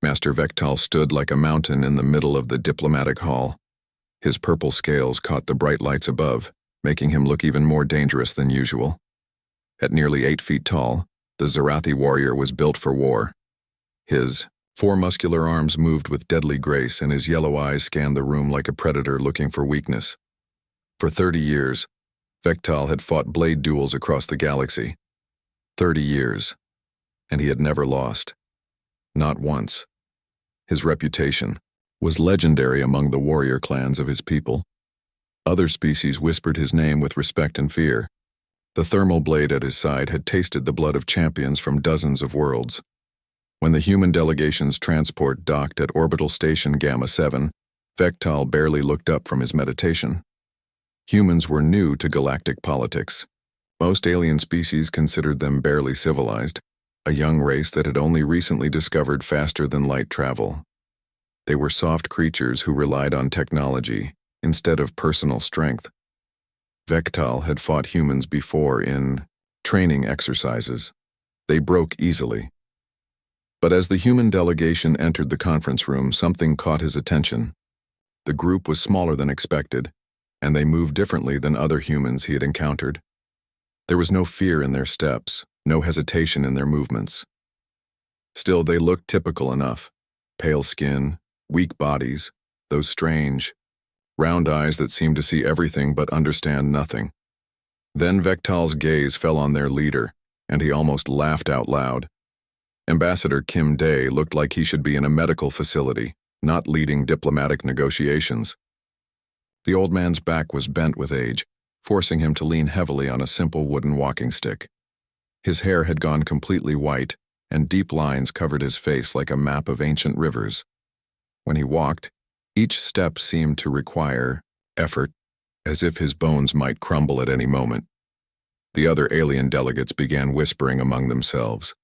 Master Vectal stood like a mountain in the middle of the diplomatic hall. His purple scales caught the bright lights above, making him look even more dangerous than usual. At nearly 8 feet tall, the Zarathi warrior was built for war. His 4 muscular arms moved with deadly grace, and his yellow eyes scanned the room like a predator looking for weakness. For 30 years, Vectal had fought blade duels across the galaxy. 30 years, and he had never lost. Not once. His reputation was legendary among the warrior clans of his people. Other species whispered his name with respect and fear. The thermal blade at his side had tasted the blood of champions from dozens of worlds. When the human delegation's transport docked at Orbital Station Gamma 7, Vectal barely looked up from his meditation. Humans were new to galactic politics. Most alien species considered them barely civilized, a young race that had only recently discovered faster-than-light travel. They were soft creatures who relied on technology instead of personal strength. Vectal had fought humans before in training exercises. They broke easily. But as the human delegation entered the conference room, something caught his attention. The group was smaller than expected, and they moved differently than other humans he had encountered. There was no fear in their steps, no hesitation in their movements. Still, they looked typical enough. Pale skin, weak bodies, those strange, round eyes that seemed to see everything but understand nothing. Then Vectal's gaze fell on their leader, and he almost laughed out loud. Ambassador Kim Day looked like he should be in a medical facility, not leading diplomatic negotiations. The old man's back was bent with age, forcing him to lean heavily on a simple wooden walking stick. His hair had gone completely white, and deep lines covered his face like a map of ancient rivers. When he walked, each step seemed to require effort, as if his bones might crumble at any moment. The other alien delegates began whispering among themselves.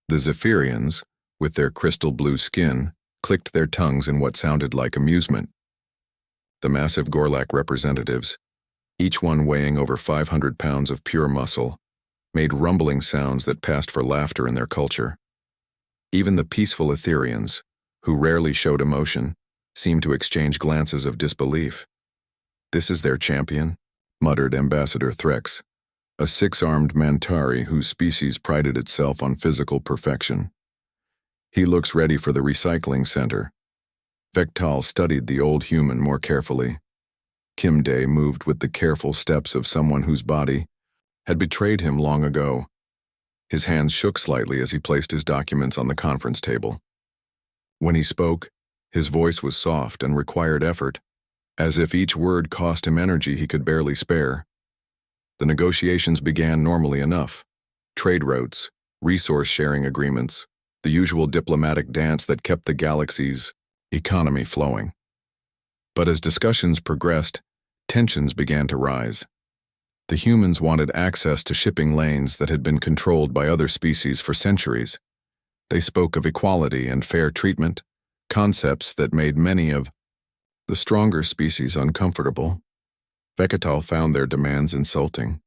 The Zephyrians, with their crystal blue skin, clicked their tongues in what sounded like amusement. The massive Gorlak representatives, each one weighing over 500 pounds of pure muscle, made rumbling sounds that passed for laughter in their culture. Even the peaceful Etherians, who rarely showed emotion, seemed to exchange glances of disbelief. "This is their champion," muttered Ambassador Threx, a 6-armed Mantari whose species prided itself on physical perfection. "He looks ready for the recycling center." Vectal studied the old human more carefully. Kim Day moved with the careful steps of someone whose body had betrayed him long ago. His hands shook slightly as he placed his documents on the conference table. When he spoke, his voice was soft and required effort, as if each word cost him energy he could barely spare. The negotiations began normally enough. Trade routes, resource-sharing agreements, the usual diplomatic dance that kept the galaxy's economy flowing. But as discussions progressed, tensions began to rise. The humans wanted access to shipping lanes that had been controlled by other species for centuries. They spoke of equality and fair treatment, concepts that made many of the stronger species uncomfortable. Vectal found their demands insulting.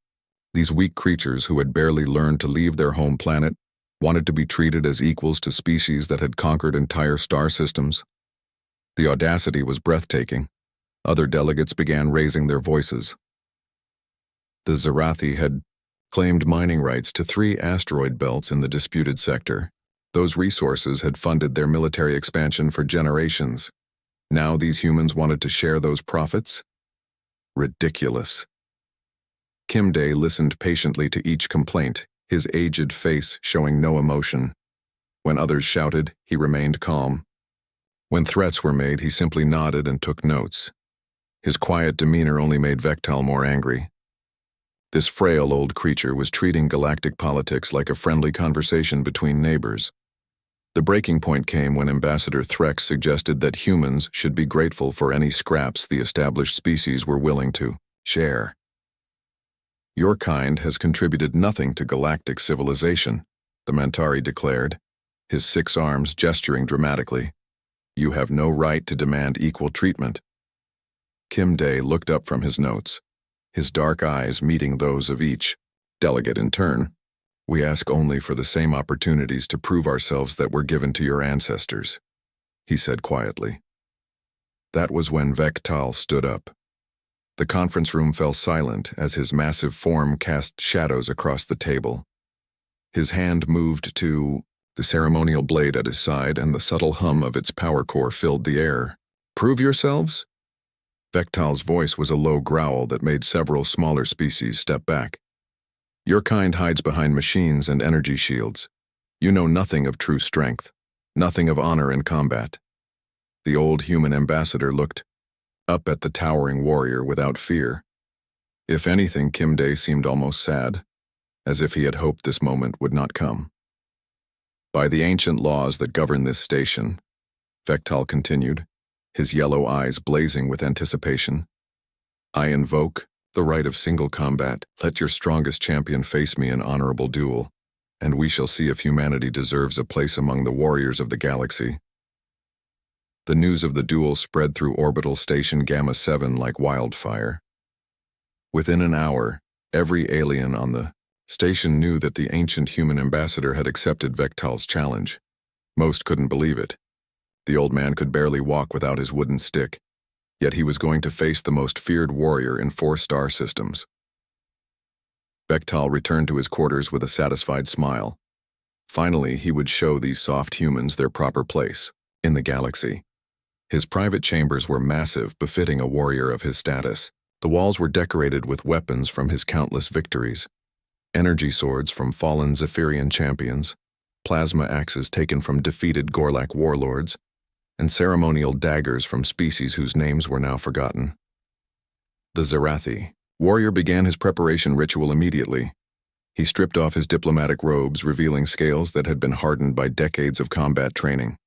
These weak creatures who had barely learned to leave their home planet wanted to be treated as equals to species that had conquered entire star systems. The audacity was breathtaking. Other delegates began raising their voices. The Zarathi had claimed mining rights to 3 asteroid belts in the disputed sector. Those resources had funded their military expansion for generations. Now these humans wanted to share those profits? Ridiculous. Kim Day listened patiently to each complaint, his aged face showing no emotion. When others shouted, he remained calm. When threats were made, he simply nodded and took notes. His quiet demeanor only made Vectal more angry. This frail old creature was treating galactic politics like a friendly conversation between neighbors. The breaking point came when Ambassador Threx suggested that humans should be grateful for any scraps the established species were willing to share. "Your kind has contributed nothing to galactic civilization," the Mantari declared, his 6 arms gesturing dramatically. "You have no right to demand equal treatment." Kim Day looked up from his notes, his dark eyes meeting those of each delegate in turn. We ask only for the same opportunities to prove ourselves that were given to your ancestors, he said quietly. That was when Vektal stood up. The conference room fell silent as his massive form cast shadows across the table. His hand moved to the ceremonial blade at his side, and the subtle hum of its power core filled the air. Prove yourselves? Vektal's voice was a low growl that made several smaller species step back. Your kind hides behind machines and energy shields. You know nothing of true strength, nothing of honor in combat. The old human ambassador looked up at the towering warrior without fear. If anything, Kimde seemed almost sad, as if he had hoped this moment would not come. By the ancient laws that govern this station, Vektal continued, his yellow eyes blazing with anticipation, I invoke the right of single combat. Let your strongest champion face me in honorable duel, and we shall see if humanity deserves a place among the warriors of the galaxy. The news of the duel spread through orbital station Gamma 7 like wildfire. Within an hour, every alien on the station knew that the ancient human ambassador had accepted Vektal's challenge. Most couldn't believe it. The old man could barely walk without his wooden stick, yet he was going to face the most feared warrior in 4-star systems. Vektal returned to his quarters with a satisfied smile. Finally, he would show these soft humans their proper place in the galaxy. His private chambers were massive, befitting a warrior of his status. The walls were decorated with weapons from his countless victories. Energy swords from fallen Zephyrian champions, plasma axes taken from defeated Gorlak warlords, and ceremonial daggers from species whose names were now forgotten. The Zerathi warrior began his preparation ritual immediately. He stripped off his diplomatic robes, revealing scales that had been hardened by decades of combat training.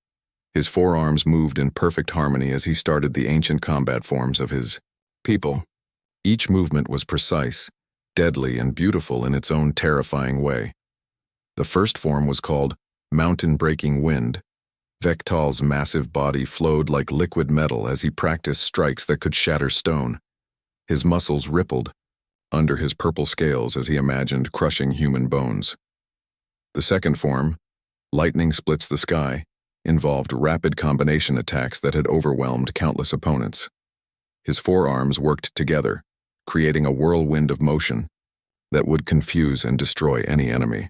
His forearms moved in perfect harmony as he started the ancient combat forms of his people. Each movement was precise, deadly, and beautiful in its own terrifying way. The first form was called Mountain-Breaking Wind. Vektal's massive body flowed like liquid metal as he practiced strikes that could shatter stone. His muscles rippled under his purple scales as he imagined crushing human bones. The second form, Lightning Splits the Sky, involved rapid combination attacks that had overwhelmed countless opponents. His forearms worked together, creating a whirlwind of motion that would confuse and destroy any enemy.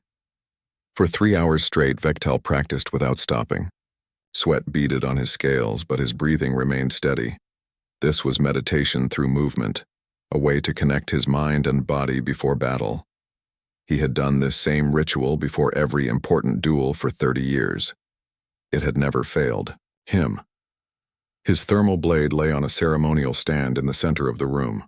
For 3 hours straight, Vektal practiced without stopping. Sweat beaded on his scales, but his breathing remained steady. This was meditation through movement, a way to connect his mind and body before battle. He had done this same ritual before every important duel for 30 years. It had never failed him. His thermal blade lay on a ceremonial stand in the center of the room.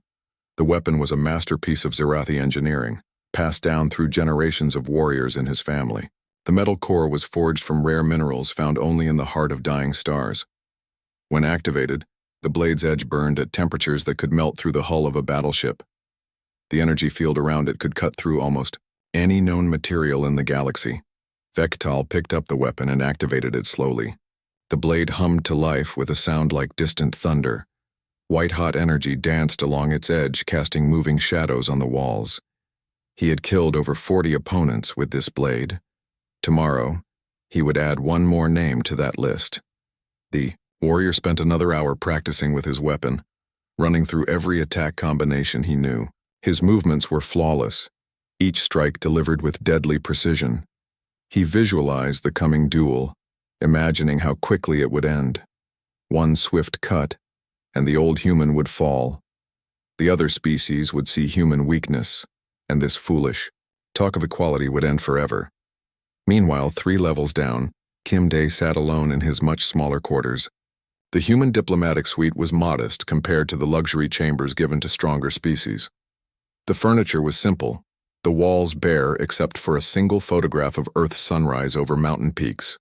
The weapon was a masterpiece of Zerathi engineering, passed down through generations of warriors in his family. The metal core was forged from rare minerals found only in the heart of dying stars. When activated, the blade's edge burned at temperatures that could melt through the hull of a battleship. The energy field around it could cut through almost any known material in the galaxy. Vektal picked up the weapon and activated it slowly. The blade hummed to life with a sound like distant thunder. White-hot energy danced along its edge, casting moving shadows on the walls. He had killed over 40 opponents with this blade. Tomorrow, he would add one more name to that list. The warrior spent another hour practicing with his weapon, running through every attack combination he knew. His movements were flawless, each strike delivered with deadly precision. He visualized the coming duel, imagining how quickly it would end. One swift cut, and the old human would fall. The other species would see human weakness, and this foolish talk of equality would end forever. Meanwhile, 3 levels down, Kimde sat alone in his much smaller quarters. The human diplomatic suite was modest compared to the luxury chambers given to stronger species. The furniture was simple, the walls bare except for a single photograph of Earth's sunrise over mountain peaks.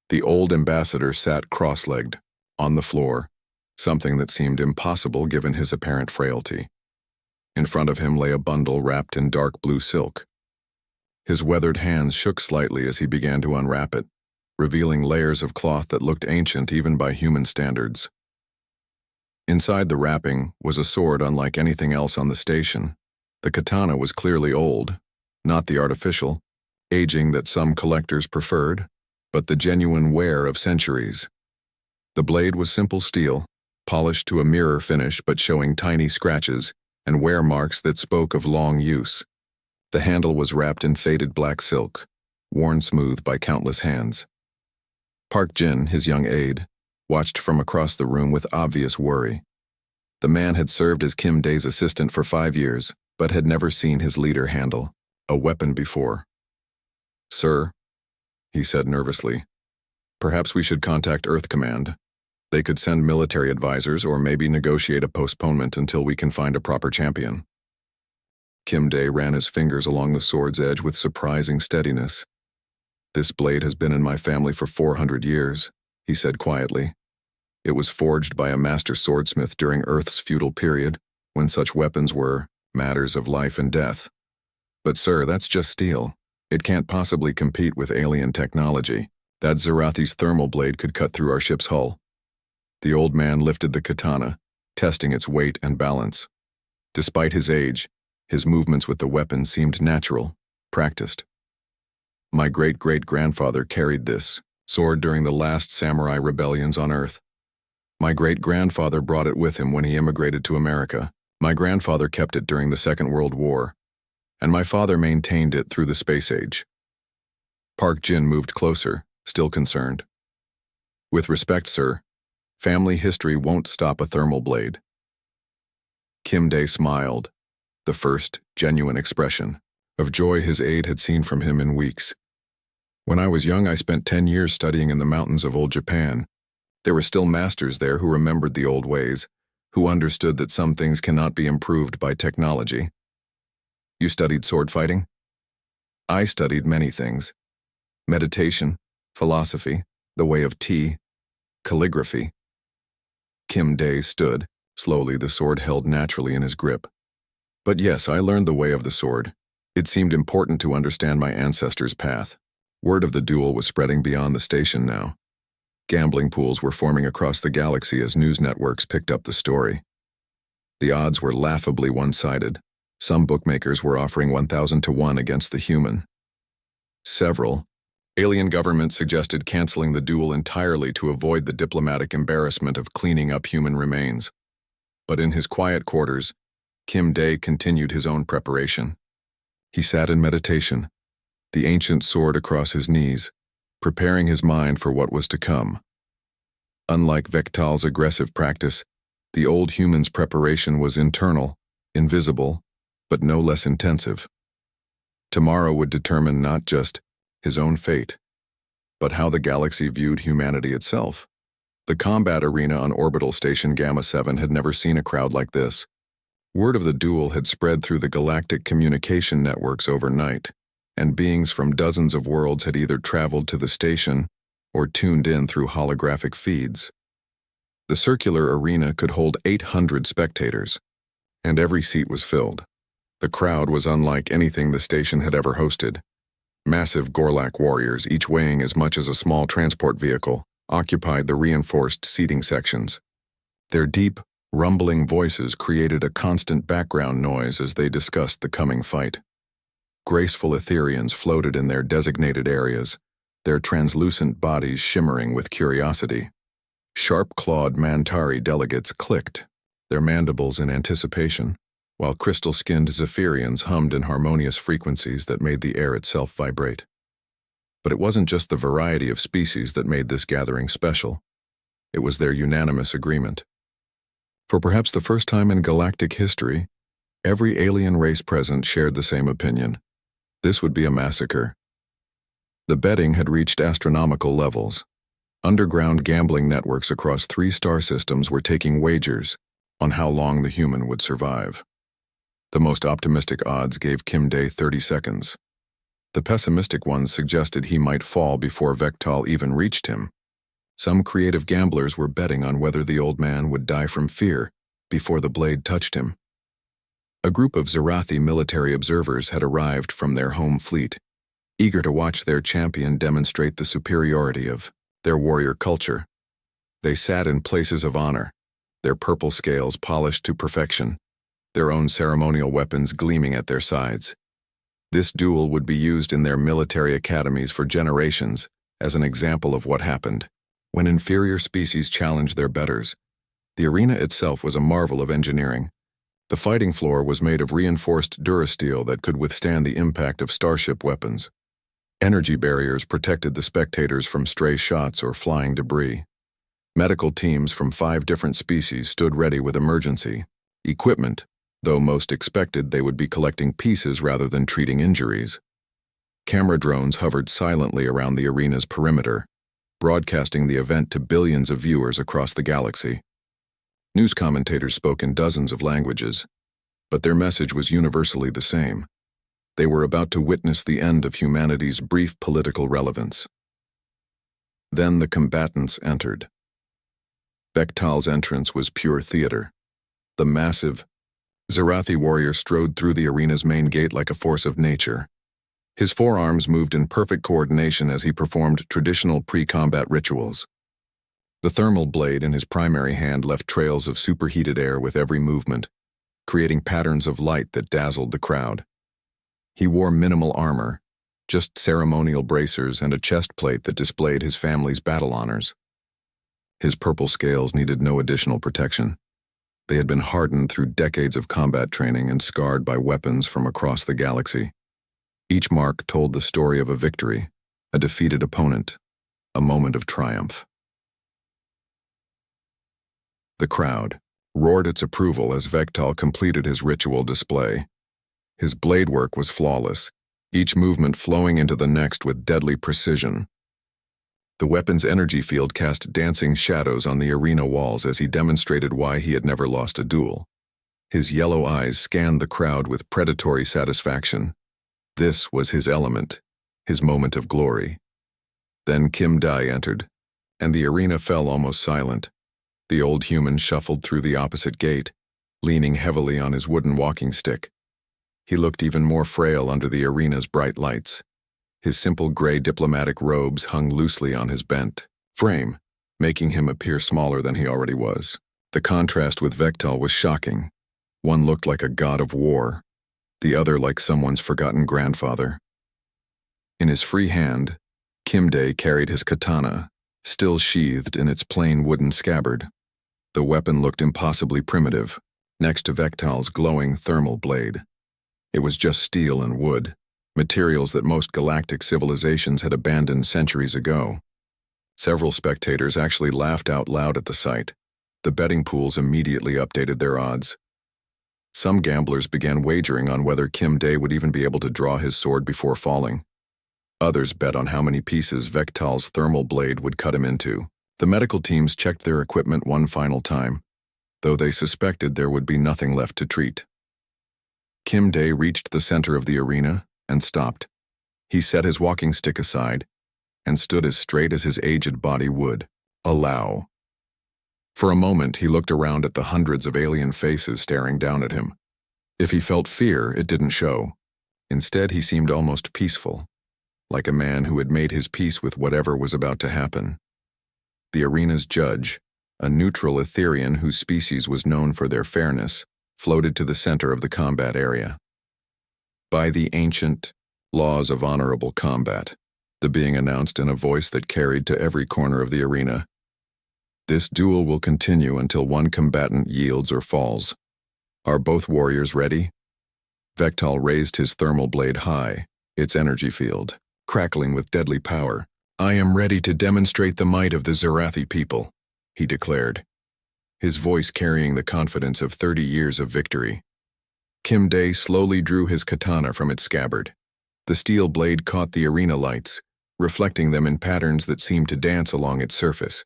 The old ambassador sat cross-legged, on the floor, something that seemed impossible given his apparent frailty. In front of him lay a bundle wrapped in dark blue silk. His weathered hands shook slightly as he began to unwrap it, revealing layers of cloth that looked ancient even by human standards. Inside the wrapping was a sword unlike anything else on the station. The katana was clearly old, not the artificial, aging that some collectors preferred, but the genuine wear of centuries. The blade was simple steel, polished to a mirror finish but showing tiny scratches and wear marks that spoke of long use. The handle was wrapped in faded black silk, worn smooth by countless hands. Park Jin, his young aide, watched from across the room with obvious worry. The man had served as Kim Dae's assistant for 5 years, but had never seen his leader handle a weapon before. "Sir," he said nervously, "perhaps we should contact Earth Command. They could send military advisors or maybe negotiate a postponement until we can find a proper champion." Kim Dae ran his fingers along the sword's edge with surprising steadiness. "This blade has been in my family for 400 years, he said quietly. "It was forged by a master swordsmith during Earth's feudal period, when such weapons were matters of life and death. But sir, that's just steel. It can't possibly compete with alien technology. That Zarathi's thermal blade could cut through our ship's hull." The old man lifted the katana, testing its weight and balance. Despite his age, his movements with the weapon seemed natural, practiced. "My great-great-grandfather carried this sword during the last samurai rebellions on Earth. My great-grandfather brought it with him when he immigrated to America. My grandfather kept it during the Second World War, and my father maintained it through the space age." Park Jin moved closer, still concerned. "With respect, sir, family history won't stop a thermal blade." Kim Dae smiled, the first genuine expression of joy his aide had seen from him in weeks. "When I was young, I spent 10 years studying in the mountains of old Japan. There were still masters there who remembered the old ways, who understood that some things cannot be improved by technology." "You studied sword fighting?" "I studied many things. Meditation, philosophy, the way of tea, calligraphy." Kim Dae stood, slowly, the sword held naturally in his grip. "But yes, I learned the way of the sword. It seemed important to understand my ancestors' path." Word of the duel was spreading beyond the station now. Gambling pools were forming across the galaxy as news networks picked up the story. The odds were laughably one-sided. Some bookmakers were offering 1,000 to 1 against the human. Several alien governments suggested canceling the duel entirely to avoid the diplomatic embarrassment of cleaning up human remains. But in his quiet quarters, Kim Dae continued his own preparation. He sat in meditation, the ancient sword across his knees, preparing his mind for what was to come. Unlike Vektal's aggressive practice, the old human's preparation was internal, invisible, but no less intensive. Tomorrow would determine not just his own fate, but how the galaxy viewed humanity itself. The combat arena on orbital station Gamma 7 had never seen a crowd like this. Word of the duel had spread through the galactic communication networks overnight, and beings from dozens of worlds had either traveled to the station or tuned in through holographic feeds. The circular arena could hold 800 spectators, and every seat was filled. The crowd was unlike anything the station had ever hosted. Massive Gorlak warriors, each weighing as much as a small transport vehicle, occupied the reinforced seating sections. Their deep, rumbling voices created a constant background noise as they discussed the coming fight. Graceful Etherians floated in their designated areas, their translucent bodies shimmering with curiosity. Sharp-clawed Mantari delegates clicked, their mandibles in anticipation, while crystal-skinned Zephyrians hummed in harmonious frequencies that made the air itself vibrate. But it wasn't just the variety of species that made this gathering special. It was their unanimous agreement. For perhaps the first time in galactic history, every alien race present shared the same opinion. This would be a massacre. The betting had reached astronomical levels. Underground gambling networks across 3 star systems were taking wagers on how long the human would survive. The most optimistic odds gave Kim Dae 30 seconds. The pessimistic ones suggested he might fall before Vektal even reached him. Some creative gamblers were betting on whether the old man would die from fear before the blade touched him. A group of Zarathi military observers had arrived from their home fleet, eager to watch their champion demonstrate the superiority of their warrior culture. They sat in places of honor, their purple scales polished to perfection, their own ceremonial weapons gleaming at their sides. This duel would be used in their military academies for generations as an example of what happened when inferior species challenged their betters. The arena itself was a marvel of engineering. The fighting floor was made of reinforced durasteel that could withstand the impact of starship weapons. Energy barriers protected the spectators from stray shots or flying debris. Medical teams from 5 different species stood ready with emergency equipment, though most expected they would be collecting pieces rather than treating injuries. Camera drones hovered silently around the arena's perimeter, broadcasting the event to billions of viewers across the galaxy. News commentators spoke in dozens of languages, but their message was universally the same. They were about to witness the end of humanity's brief political relevance. Then the combatants entered. Vektal's entrance was pure theater. The massive Zarathi warrior strode through the arena's main gate like a force of nature. His forearms moved in perfect coordination as he performed traditional pre-combat rituals. The thermal blade in his primary hand left trails of superheated air with every movement, creating patterns of light that dazzled the crowd. He wore minimal armor, just ceremonial bracers and a chest plate that displayed his family's battle honors. His purple scales needed no additional protection. They had been hardened through decades of combat training and scarred by weapons from across the galaxy. Each mark told the story of a victory, a defeated opponent, a moment of triumph. The crowd roared its approval as Vektal completed his ritual display. His blade work was flawless, each movement flowing into the next with deadly precision. The weapon's energy field cast dancing shadows on the arena walls as he demonstrated why he had never lost a duel. His yellow eyes scanned the crowd with predatory satisfaction. This was his element, his moment of glory. Then Kim Dai entered, and the arena fell almost silent. The old human shuffled through the opposite gate, leaning heavily on his wooden walking stick. He looked even more frail under the arena's bright lights. His simple gray diplomatic robes hung loosely on his bent frame, making him appear smaller than he already was. The contrast with Vektal was shocking. One looked like a god of war, the other like someone's forgotten grandfather. In his free hand, Kim Dai carried his katana, still sheathed in its plain wooden scabbard. The weapon looked impossibly primitive, next to Vektal's glowing thermal blade. It was just steel and wood, materials that most galactic civilizations had abandoned centuries ago. Several spectators actually laughed out loud at the sight. The betting pools immediately updated their odds. Some gamblers began wagering on whether Kim Dai would even be able to draw his sword before falling. Others bet on how many pieces Vektal's thermal blade would cut him into. The medical teams checked their equipment one final time, though they suspected there would be nothing left to treat. Kim Dai reached the center of the arena and stopped. He set his walking stick aside and stood as straight as his aged body would allow. For a moment, he looked around at the hundreds of alien faces staring down at him. If he felt fear, it didn't show. Instead, he seemed almost peaceful, like a man who had made his peace with whatever was about to happen. The arena's judge, a neutral Etherian whose species was known for their fairness, floated to the center of the combat area. By the ancient laws of honorable combat, the being announced in a voice that carried to every corner of the arena, this duel will continue until one combatant yields or falls. Are both warriors ready? Vektal raised his thermal blade high, its energy field crackling with deadly power. "I am ready to demonstrate the might of the Zarathi people," he declared, his voice carrying the confidence of 30 years of victory. Kim Dai slowly drew his katana from its scabbard. The steel blade caught the arena lights, reflecting them in patterns that seemed to dance along its surface.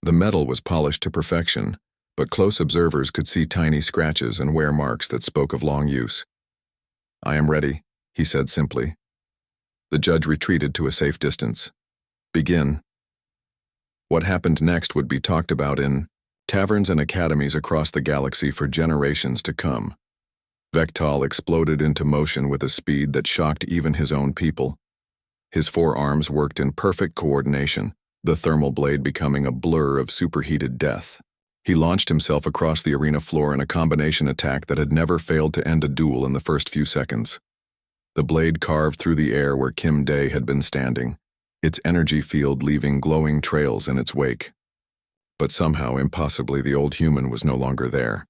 The metal was polished to perfection, but close observers could see tiny scratches and wear marks that spoke of long use. "I am ready," he said simply. The judge retreated to a safe distance. "Begin." What happened next would be talked about in taverns and academies across the galaxy for generations to come. Vektal exploded into motion with a speed that shocked even his own people. His forearms worked in perfect coordination, the thermal blade becoming a blur of superheated death. He launched himself across the arena floor in a combination attack that had never failed to end a duel in the first few seconds. The blade carved through the air where Kim Dae had been standing, its energy field leaving glowing trails in its wake. But somehow, impossibly, the old human was no longer there.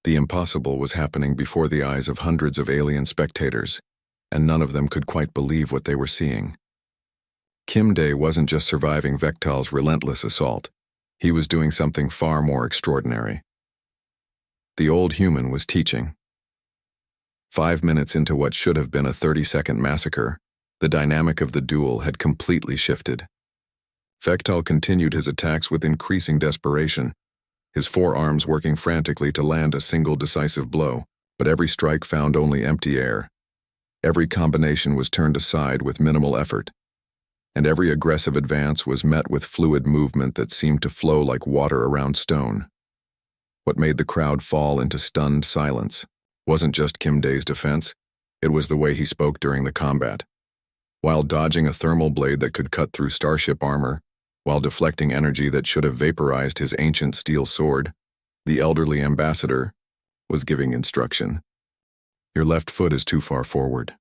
The impossible was happening before the eyes of hundreds of alien spectators, and none of them could quite believe what they were seeing. Kim Dae wasn't just surviving Vektal's relentless assault. He was doing something far more extraordinary. The old human was teaching. 5 minutes into what should have been a 30-second massacre, the dynamic of the duel had completely shifted. Vektal continued his attacks with increasing desperation, his forearms working frantically to land a single decisive blow, but every strike found only empty air. Every combination was turned aside with minimal effort, and every aggressive advance was met with fluid movement that seemed to flow like water around stone. What made the crowd fall into stunned silence wasn't just Kim Dae's defense, it was the way he spoke during the combat. While dodging a thermal blade that could cut through starship armor, while deflecting energy that should have vaporized his ancient steel sword, the elderly ambassador was giving instruction. "Your left foot is too far forward,"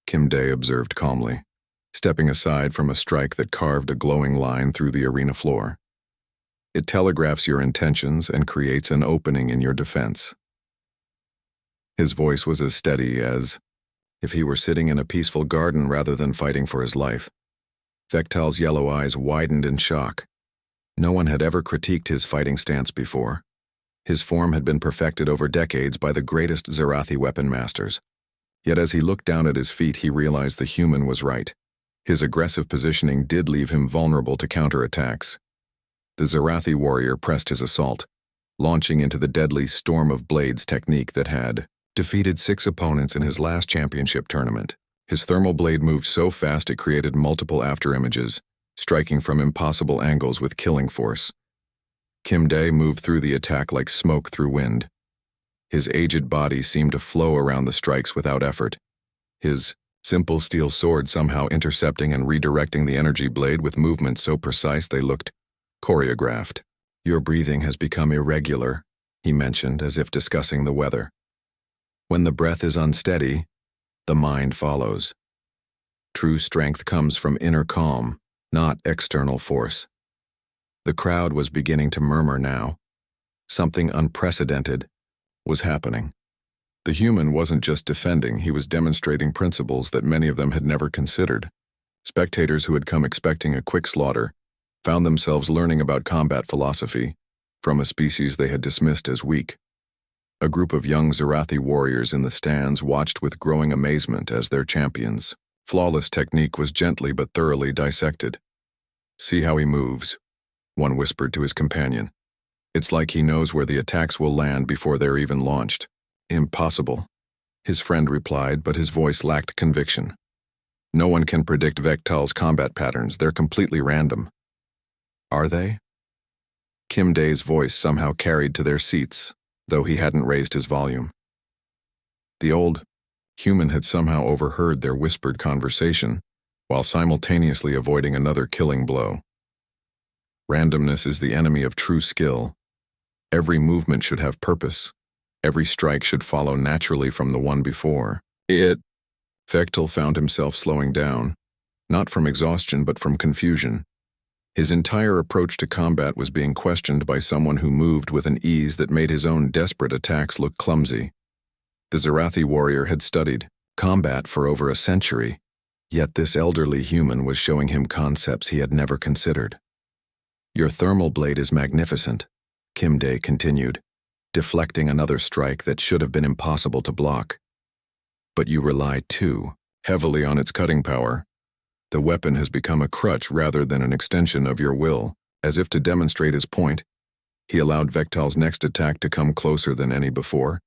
Kim Dae observed calmly, stepping aside from a strike that carved a glowing line through the arena floor. "It telegraphs your intentions and creates an opening in your defense." His voice was as steady as if he were sitting in a peaceful garden rather than fighting for his life. Vektal's yellow eyes widened in shock. No one had ever critiqued his fighting stance before. His form had been perfected over decades by the greatest Zarathi weapon masters. Yet as he looked down at his feet, he realized the human was right. His aggressive positioning did leave him vulnerable to counterattacks. The Zarathi warrior pressed his assault, launching into the deadly storm of blades technique that had defeated 6 opponents in his last championship tournament. His thermal blade moved so fast it created multiple afterimages, striking from impossible angles with killing force. Kim Dae moved through the attack like smoke through wind. His aged body seemed to flow around the strikes without effort, his simple steel sword somehow intercepting and redirecting the energy blade with movements so precise they looked choreographed. "Your breathing has become irregular," he mentioned, as if discussing the weather. "When the breath is unsteady, the mind follows. True strength comes from inner calm, not external force." The crowd was beginning to murmur now. Something unprecedented was happening. The human wasn't just defending, he was demonstrating principles that many of them had never considered. Spectators who had come expecting a quick slaughter found themselves learning about combat philosophy from a species they had dismissed as weak. A group of young Zarathi warriors in the stands watched with growing amazement as their champion's flawless technique was gently but thoroughly dissected. "See how he moves," one whispered to his companion. "It's like he knows where the attacks will land before they're even launched." "Impossible," his friend replied, but his voice lacked conviction. "No one can predict Vektal's combat patterns, they're completely random." "Are they?" Kim Dae's voice somehow carried to their seats, though he hadn't raised his volume. The old human had somehow overheard their whispered conversation, while simultaneously avoiding another killing blow. "Randomness is the enemy of true skill. Every movement should have purpose. Every strike should follow naturally from the one before." Vektal found himself slowing down, not from exhaustion but from confusion. His entire approach to combat was being questioned by someone who moved with an ease that made his own desperate attacks look clumsy. The Zarathi warrior had studied combat for over a century, yet this elderly human was showing him concepts he had never considered. "Your thermal blade is magnificent," Kim Dae continued, deflecting another strike that should have been impossible to block. "But you rely too heavily on its cutting power. The weapon has become a crutch rather than an extension of your will." As if to demonstrate his point, he allowed Vektal's next attack to come closer than any before,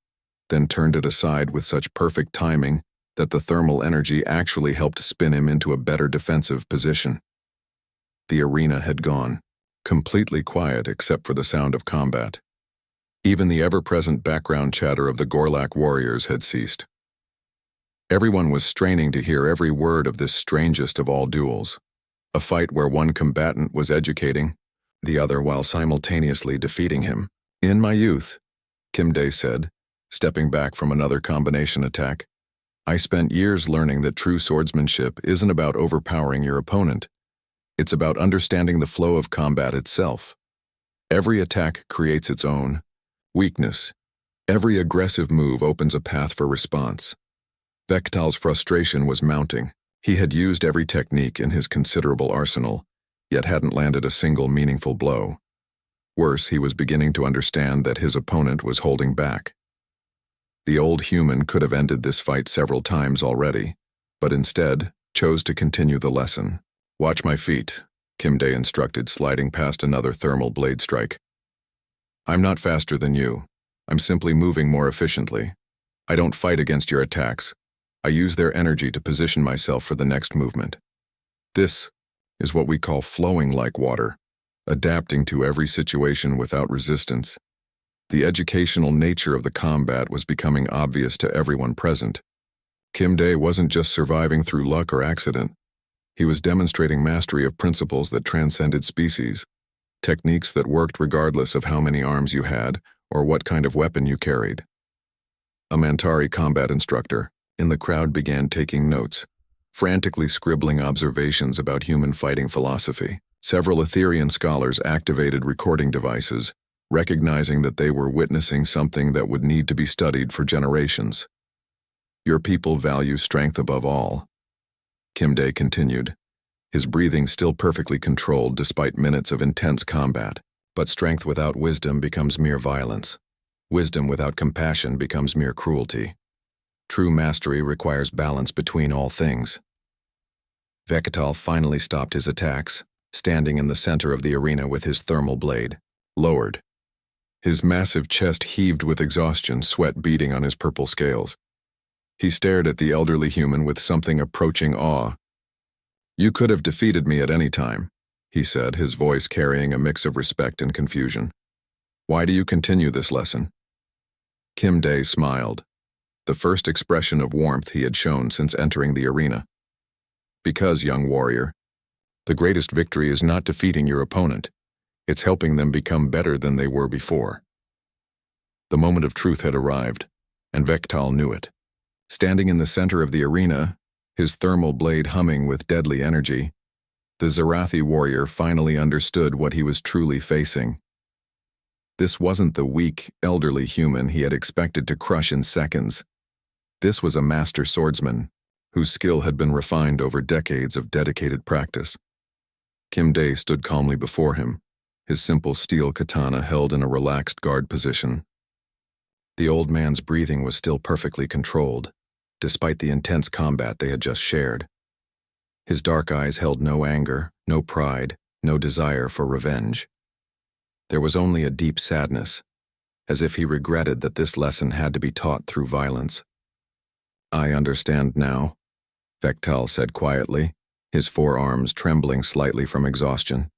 then turned it aside with such perfect timing that the thermal energy actually helped spin him into a better defensive position. The arena had gone, completely quiet except for the sound of combat. Even the ever-present background chatter of the Gorlak warriors had ceased. Everyone was straining to hear every word of this strangest of all duels, a fight where one combatant was educating the other while simultaneously defeating him. "In my youth," Kim Dae said, stepping back from another combination attack, I spent years learning that true swordsmanship isn't about overpowering your opponent. It's about understanding the flow of combat itself. Every attack creates its own weakness. Every aggressive move opens a path for response. Vektal's frustration was mounting. He had used every technique in his considerable arsenal, yet hadn't landed a single meaningful blow. Worse, he was beginning to understand that his opponent was holding back. The old human could have ended this fight several times already, but instead chose to continue the lesson. "Watch my feet," Kimday instructed, sliding past another thermal blade strike. "I'm not faster than you. I'm simply moving more efficiently. I don't fight against your attacks. I use their energy to position myself for the next movement. This is what we call flowing like water, adapting to every situation without resistance." The educational nature of the combat was becoming obvious to everyone present. Kimday wasn't just surviving through luck or accident. He was demonstrating mastery of principles that transcended species, techniques that worked regardless of how many arms you had or what kind of weapon you carried. A Mantari combat instructor in the crowd began taking notes, frantically scribbling observations about human fighting philosophy. Several Etherian scholars activated recording devices, recognizing that they were witnessing something that would need to be studied for generations. "Your people value strength above all," Kimday continued, his breathing still perfectly controlled despite minutes of intense combat. "But strength without wisdom becomes mere violence. Wisdom without compassion becomes mere cruelty. True mastery requires balance between all things." Vektal finally stopped his attacks, standing in the center of the arena with his thermal blade lowered. His massive chest heaved with exhaustion, sweat beading on his purple scales. He stared at the elderly human with something approaching awe. "You could have defeated me at any time," he said, his voice carrying a mix of respect and confusion. "Why do you continue this lesson?" Kimday smiled, the first expression of warmth he had shown since entering the arena. "Because, young warrior, the greatest victory is not defeating your opponent. It's helping them become better than they were before." The moment of truth had arrived, and Vektal knew it. Standing in the center of the arena, his thermal blade humming with deadly energy, the Zarathi warrior finally understood what he was truly facing. This wasn't the weak, elderly human he had expected to crush in seconds. This was a master swordsman, whose skill had been refined over decades of dedicated practice. Kimday stood calmly before him, his simple steel katana held in a relaxed guard position. The old man's breathing was still perfectly controlled, despite the intense combat they had just shared. His dark eyes held no anger, no pride, no desire for revenge. There was only a deep sadness, as if he regretted that this lesson had to be taught through violence. "I understand now," Vektal said quietly, his forearms trembling slightly from exhaustion.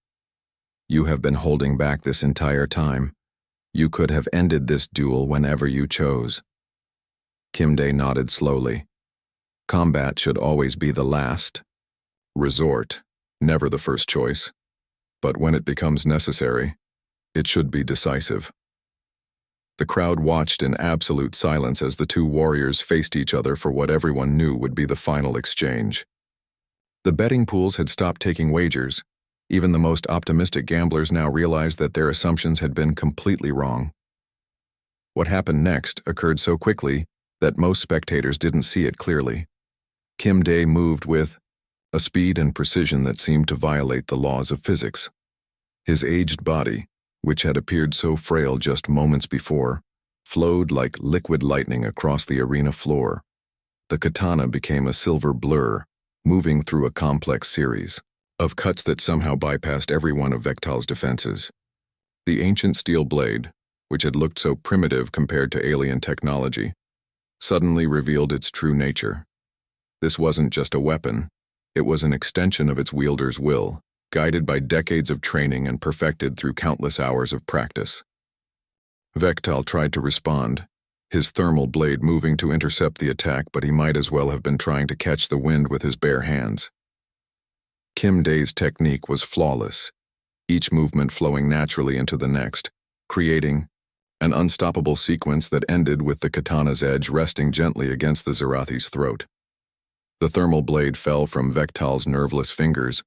"You have been holding back this entire time. You could have ended this duel whenever you chose." Kimday nodded slowly. Combat should always be the last resort, never the first choice. But when it becomes necessary, it should be decisive. The crowd watched in absolute silence as the two warriors faced each other for what everyone knew would be the final exchange. The betting pools had stopped taking wagers. Even the most optimistic gamblers now realized that their assumptions had been completely wrong. What happened next occurred so quickly that most spectators didn't see it clearly. Kimday moved with a speed and precision that seemed to violate the laws of physics. His aged body, which had appeared so frail just moments before, flowed like liquid lightning across the arena floor. The katana became a silver blur, moving through a complex series of cuts that somehow bypassed every one of Vektal's defenses. The ancient steel blade, which had looked so primitive compared to alien technology, suddenly revealed its true nature. This wasn't just a weapon, it was an extension of its wielder's will, guided by decades of training and perfected through countless hours of practice. Vektal tried to respond, his thermal blade moving to intercept the attack, but he might as well have been trying to catch the wind with his bare hands. Kimday's technique was flawless, each movement flowing naturally into the next, creating an unstoppable sequence that ended with the katana's edge resting gently against the Zarathi's throat. The thermal blade fell from Vektal's nerveless fingers,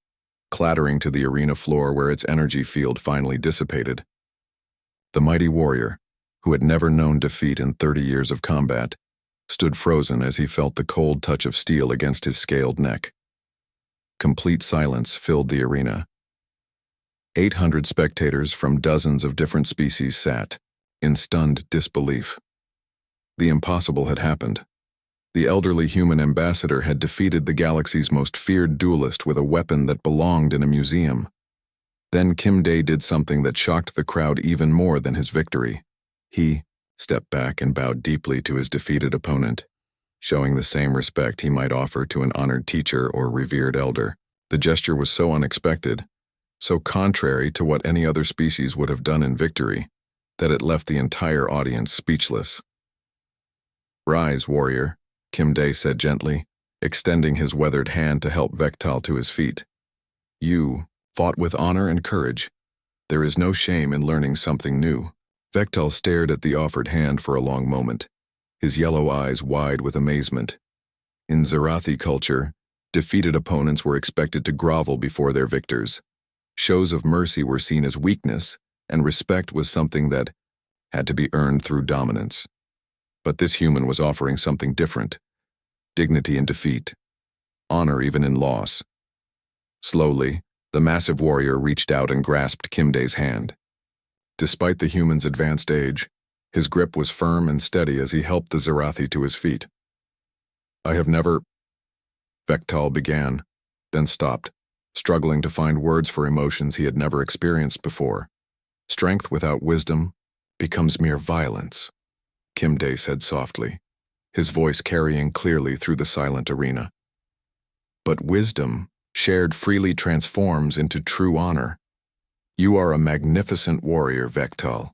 clattering to the arena floor where its energy field finally dissipated. The mighty warrior, who had never known defeat in 30 years of combat, stood frozen as he felt the cold touch of steel against his scaled neck. Complete silence filled the arena. 800 spectators from dozens of different species sat, in stunned disbelief. The impossible had happened. The elderly human ambassador had defeated the galaxy's most feared duelist with a weapon that belonged in a museum. Then Kim Dae did something that shocked the crowd even more than his victory. He stepped back and bowed deeply to his defeated opponent, showing the same respect he might offer to an honored teacher or revered elder. The gesture was so unexpected, so contrary to what any other species would have done in victory, that it left the entire audience speechless. "Rise, warrior," Kim Dae said gently, extending his weathered hand to help Vektal to his feet. "You fought with honor and courage. There is no shame in learning something new." Vektal stared at the offered hand for a long moment, his yellow eyes wide with amazement. In Zarathi culture, defeated opponents were expected to grovel before their victors. Shows of mercy were seen as weakness, and respect was something that had to be earned through dominance. But this human was offering something different: dignity in defeat, honor even in loss. Slowly, the massive warrior reached out and grasped Kim Dae's hand. Despite the human's advanced age, his grip was firm and steady as he helped the Zarathi to his feet. "I have never—" Vektal began, then stopped, struggling to find words for emotions he had never experienced before. "Strength without wisdom becomes mere violence," Kim Dae said softly, his voice carrying clearly through the silent arena. "But wisdom, shared freely, transforms into true honor. You are a magnificent warrior, Vektal.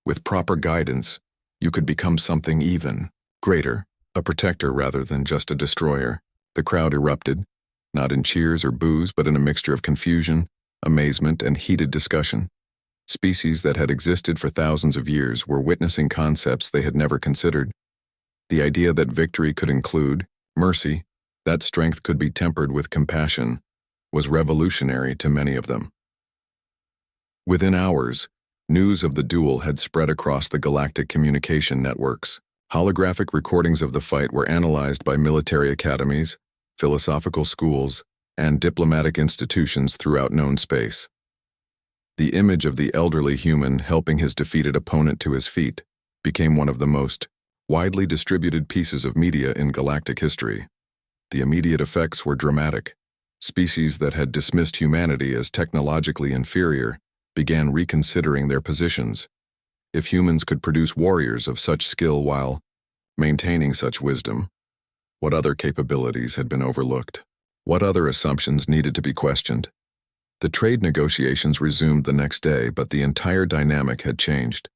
With proper guidance, you could become something even greater, a protector rather than just a destroyer." The crowd erupted, not in cheers or boos, but in a mixture of confusion, amazement, and heated discussion. Species that had existed for thousands of years were witnessing concepts they had never considered. The idea that victory could include mercy, that strength could be tempered with compassion, was revolutionary to many of them. Within hours, news of the duel had spread across the galactic communication networks. Holographic recordings of the fight were analyzed by military academies, philosophical schools, and diplomatic institutions throughout known space. The image of the elderly human helping his defeated opponent to his feet became one of the most widely distributed pieces of media in galactic history. The immediate effects were dramatic. Species that had dismissed humanity as technologically inferior began reconsidering their positions. If humans could produce warriors of such skill while maintaining such wisdom, what other capabilities had been overlooked? What other assumptions needed to be questioned? The trade negotiations resumed the next day, but the entire dynamic had changed.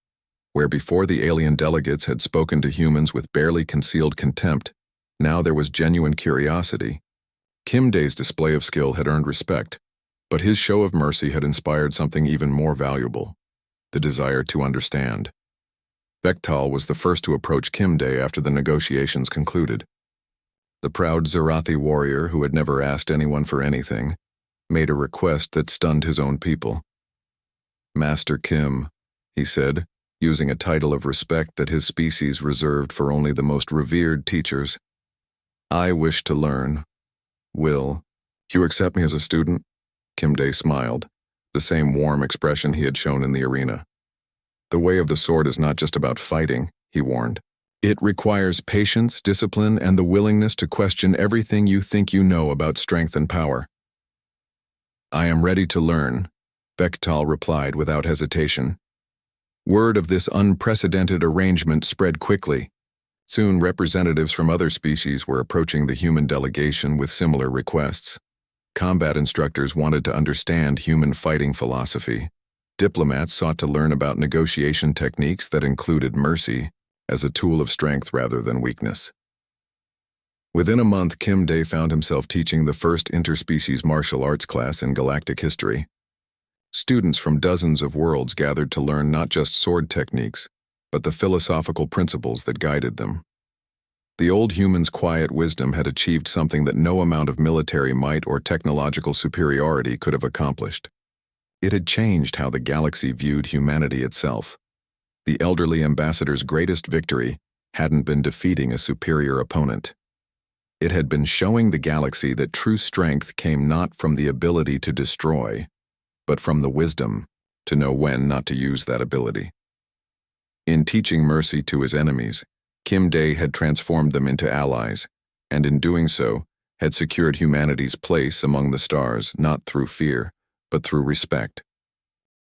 Where before the alien delegates had spoken to humans with barely concealed contempt, now there was genuine curiosity. Kim Dae's display of skill had earned respect, but his show of mercy had inspired something even more valuable: the desire to understand. Vektal was the first to approach Kim Dae after the negotiations concluded. The proud Zarathi warrior, who had never asked anyone for anything, made a request that stunned his own people. "Master Kim," he said, using a title of respect that his species reserved for only the most revered teachers, "I wish to learn. Will you accept me as a student?" Kim Dae smiled, the same warm expression he had shown in the arena. "The way of the sword is not just about fighting," he warned. "It requires patience, discipline, and the willingness to question everything you think you know about strength and power." "I am ready to learn," Vektal replied without hesitation. Word of this unprecedented arrangement spread quickly. Soon representatives from other species were approaching the human delegation with similar requests. Combat instructors wanted to understand human fighting philosophy. Diplomats sought to learn about negotiation techniques that included mercy as a tool of strength rather than weakness. Within a month, Kim Dae found himself teaching the first interspecies martial arts class in galactic history. Students from dozens of worlds gathered to learn not just sword techniques, but the philosophical principles that guided them. The old human's quiet wisdom had achieved something that no amount of military might or technological superiority could have accomplished. It had changed how the galaxy viewed humanity itself. The elderly ambassador's greatest victory hadn't been defeating a superior opponent. It had been showing the galaxy that true strength came not from the ability to destroy, but from the wisdom to know when not to use that ability. In teaching mercy to his enemies, Kim Day had transformed them into allies, and in doing so, had secured humanity's place among the stars not through fear, but through respect.